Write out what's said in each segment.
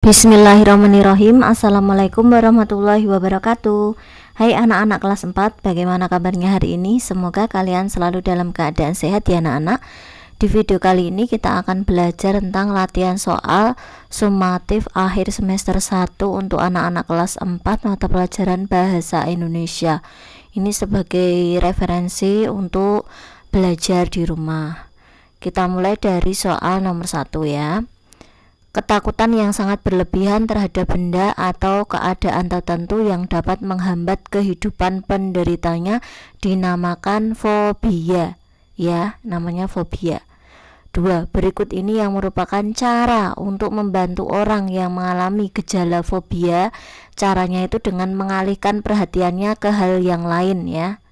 Bismillahirrahmanirrahim. Assalamualaikum warahmatullahi wabarakatuh. Hai anak-anak kelas 4, bagaimana kabarnya hari ini? Semoga kalian selalu dalam keadaan sehat ya anak-anak. Di video kali ini kita akan belajar tentang latihan soal sumatif akhir semester 1 untuk anak-anak kelas 4 mata pelajaran Bahasa Indonesia. Ini sebagai referensi untuk belajar di rumah. Kita mulai dari soal nomor 1 ya. Ketakutan yang sangat berlebihan terhadap benda atau keadaan tertentu yang dapat menghambat kehidupan penderitanya dinamakan fobia. Ya, namanya fobia. 2. Berikut ini yang merupakan cara untuk membantu orang yang mengalami gejala fobia. Caranya itu dengan mengalihkan perhatiannya ke hal yang lain ya.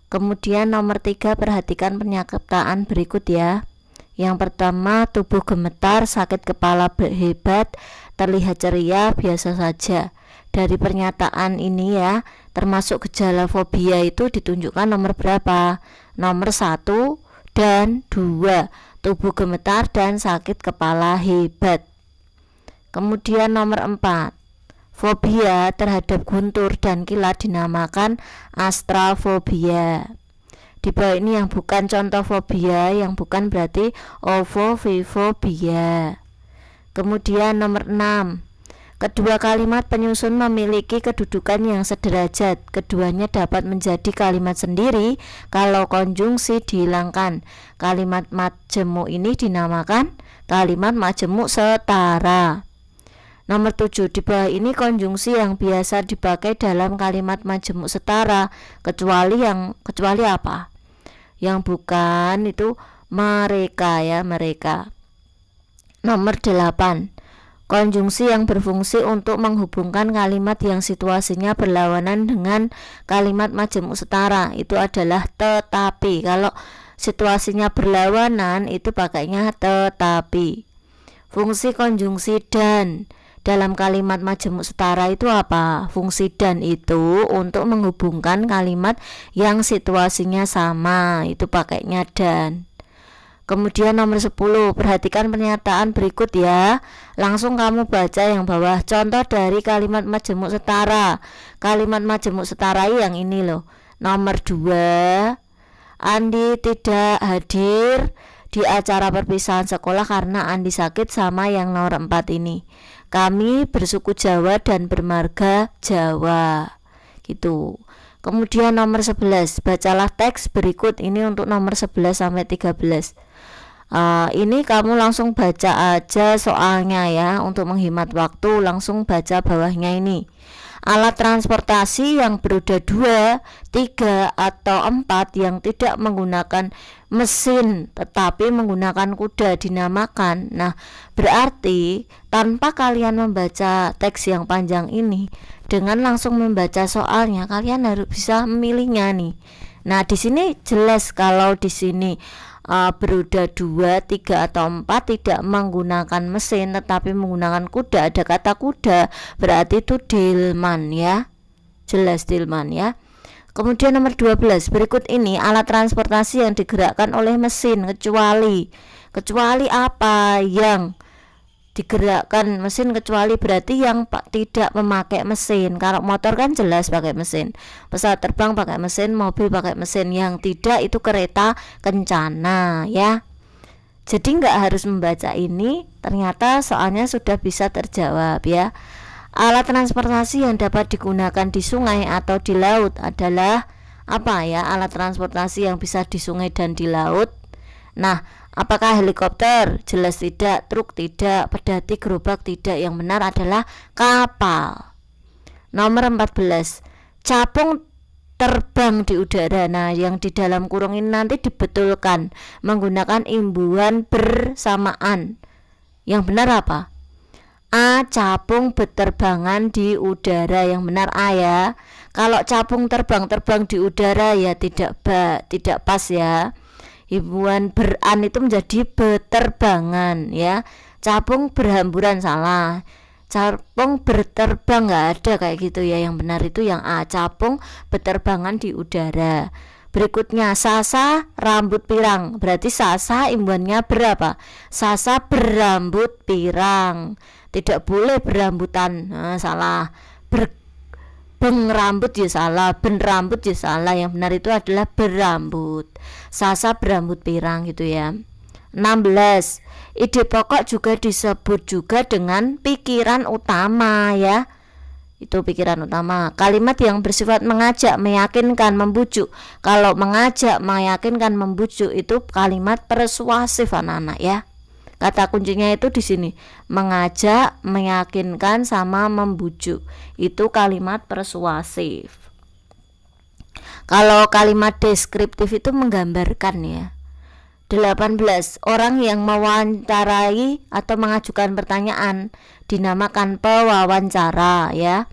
Kemudian nomor 3, perhatikan pernyataan berikut ya. Yang pertama, tubuh gemetar, sakit kepala hebat, terlihat ceria, biasa saja. Dari pernyataan ini ya, termasuk gejala fobia itu ditunjukkan nomor berapa? Nomor 1 dan 2, tubuh gemetar dan sakit kepala hebat. Kemudian nomor 4, fobia terhadap guntur dan kilat dinamakan astrafobia. Di bawah ini yang bukan contoh fobia, yang bukan berarti ovophobia. Kemudian nomor 6, kedua kalimat penyusun memiliki kedudukan yang sederajat. Keduanya dapat menjadi kalimat sendiri kalau konjungsi dihilangkan. Kalimat majemuk ini dinamakan kalimat majemuk setara. Nomor 7, di bawah ini konjungsi yang biasa dipakai dalam kalimat majemuk setara, kecuali apa? Yang bukan itu mereka ya, mereka. Nomor 8, konjungsi yang berfungsi untuk menghubungkan kalimat yang situasinya berlawanan dengan kalimat majemuk setara itu adalah tetapi. Kalau situasinya berlawanan itu pakainya tetapi. Fungsi konjungsi dan dalam kalimat majemuk setara itu apa? Fungsi dan itu untuk menghubungkan kalimat yang situasinya sama, itu pakainya dan. Kemudian nomor 10, perhatikan pernyataan berikut ya. Langsung kamu baca yang bawah. Contoh dari kalimat majemuk setara. Kalimat majemuk setara yang ini loh. Nomor 2, Andi tidak hadir di acara perpisahan sekolah karena Andi sakit, sama yang nomor 4 ini. Kami bersuku Jawa dan bermarga Jawa. Gitu. Kemudian nomor 11, bacalah teks berikut. Ini untuk nomor 11 sampai 13. Ini kamu langsung baca aja soalnya ya, untuk menghemat waktu. Langsung baca bawahnya ini. Alat transportasi yang beroda 2, 3, atau 4 yang tidak menggunakan mesin tetapi menggunakan kuda dinamakan. Nah, berarti tanpa kalian membaca teks yang panjang ini, dengan langsung membaca soalnya, kalian harus bisa memilihnya nih. Nah, di sini jelas kalau di sini beroda 2, 3, atau 4 tidak menggunakan mesin tetapi menggunakan kuda, ada kata kuda, berarti itu delman ya. Jelas delman ya. Kemudian nomor 12, berikut ini alat transportasi yang digerakkan oleh mesin kecuali apa yang digerakkan mesin, kecuali berarti yang tidak memakai mesin. Kalau motor kan jelas pakai mesin, pesawat terbang pakai mesin, mobil pakai mesin. Yang tidak itu kereta kencana ya. Jadi nggak harus membaca ini, ternyata soalnya sudah bisa terjawab ya. Alat transportasi yang dapat digunakan di sungai atau di laut adalah apa ya? Alat transportasi yang bisa di sungai dan di laut. Nah, apakah helikopter? Jelas tidak. Truk tidak. Pedati, gerobak tidak. Yang benar adalah kapal. Nomor 14, capung terbang di udara. Nah, yang di dalam kurung ini nanti dibetulkan menggunakan imbuhan bersamaan. Yang benar apa? A, capung berterbangan di udara. Yang benar A ya. Kalau capung terbang di udara ya tidak pas ya. Imbuhan beran itu menjadi beterbangan ya. Capung berhamburan salah. Capung berterbang nggak ada kayak gitu ya. Yang benar itu yang A, capung berterbangan di udara. Berikutnya, Sasa rambut pirang. Berarti Sasa imbuhannya berapa? Sasa berambut pirang. Tidak boleh berambutan. Nah, salah. Beng rambut ya salah. Ben rambut ya salah. Yang benar itu adalah berambut. Sasa berambut pirang gitu ya. 16. Ide pokok juga disebut juga dengan pikiran utama ya. Itu pikiran utama. Kalimat yang bersifat mengajak, meyakinkan, membujuk. Kalau mengajak, meyakinkan, membujuk itu kalimat persuasif anak-anak ya. Kata kuncinya itu di sini. Mengajak, meyakinkan sama membujuk. Itu kalimat persuasif. Kalau kalimat deskriptif itu menggambarkan ya. 18. Orang yang mewawancarai atau mengajukan pertanyaan dinamakan pewawancara ya.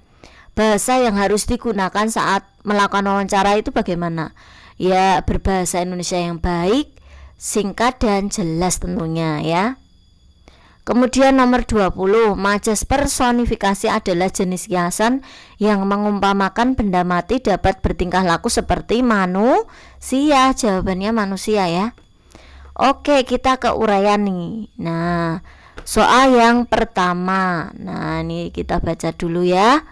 Bahasa yang harus digunakan saat melakukan wawancara itu bagaimana? Ya, berbahasa Indonesia yang baik, singkat dan jelas tentunya ya. Kemudian nomor 20, majas personifikasi adalah jenis kiasan yang mengumpamakan benda mati dapat bertingkah laku seperti manusia. Jawabannya manusia ya. Oke, kita ke uraian nih. Nah, soal yang pertama. Nah, ini kita baca dulu ya.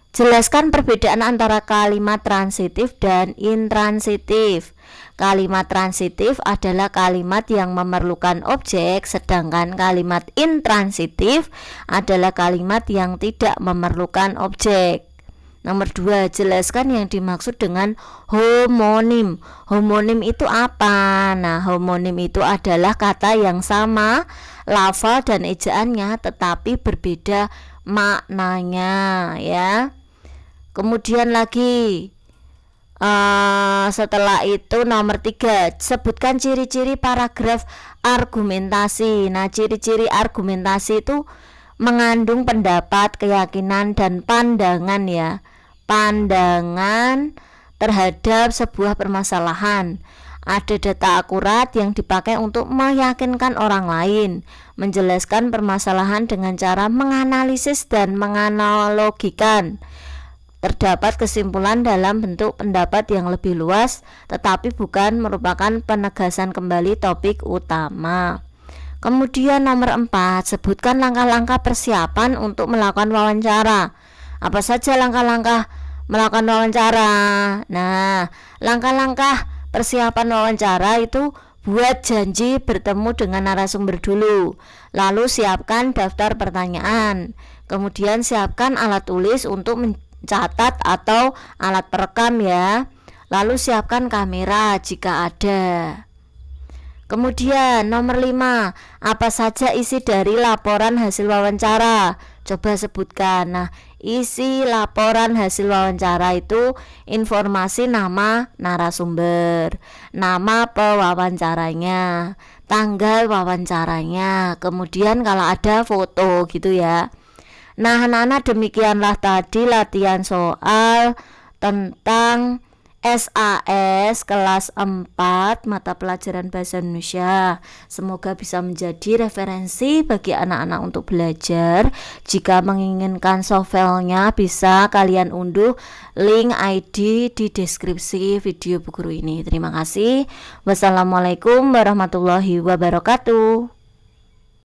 Jelaskan perbedaan antara kalimat transitif dan intransitif. Kalimat transitif adalah kalimat yang memerlukan objek, sedangkan kalimat intransitif adalah kalimat yang tidak memerlukan objek. Nomor 2, jelaskan yang dimaksud dengan homonim. Homonim itu apa? Nah, homonim itu adalah kata yang sama lafal dan ejaannya tetapi berbeda maknanya ya. Kemudian lagi setelah itu nomor 3, sebutkan ciri-ciri paragraf argumentasi. Nah, ciri-ciri argumentasi itu mengandung pendapat, keyakinan, dan pandangan ya. Pandangan terhadap sebuah permasalahan. Ada data akurat yang dipakai untuk meyakinkan orang lain, menjelaskan permasalahan dengan cara menganalisis dan menganalogikan. Terdapat kesimpulan dalam bentuk pendapat yang lebih luas, tetapi bukan merupakan penegasan kembali topik utama. Kemudian nomor 4, sebutkan langkah-langkah persiapan untuk melakukan wawancara. Apa saja langkah-langkah melakukan wawancara? Nah, langkah-langkah persiapan wawancara itu buat janji bertemu dengan narasumber dulu. Lalu siapkan daftar pertanyaan. Kemudian siapkan alat tulis untuk mencatat atau alat perekam ya. Lalu siapkan kamera jika ada. Kemudian nomor 5, apa saja isi dari laporan hasil wawancara? Coba sebutkan. Nah, isi laporan hasil wawancara itu informasi nama narasumber, nama pewawancaranya, tanggal wawancaranya, kemudian kalau ada foto gitu ya. Nah, anak-anak, demikianlah tadi latihan soal tentang SAS kelas 4 mata pelajaran bahasa Indonesia. Semoga bisa menjadi referensi bagi anak-anak untuk belajar. Jika menginginkan softfile-nya bisa kalian unduh link ID di deskripsi video Bu Guru ini. Terima kasih. Wassalamualaikum warahmatullahi wabarakatuh.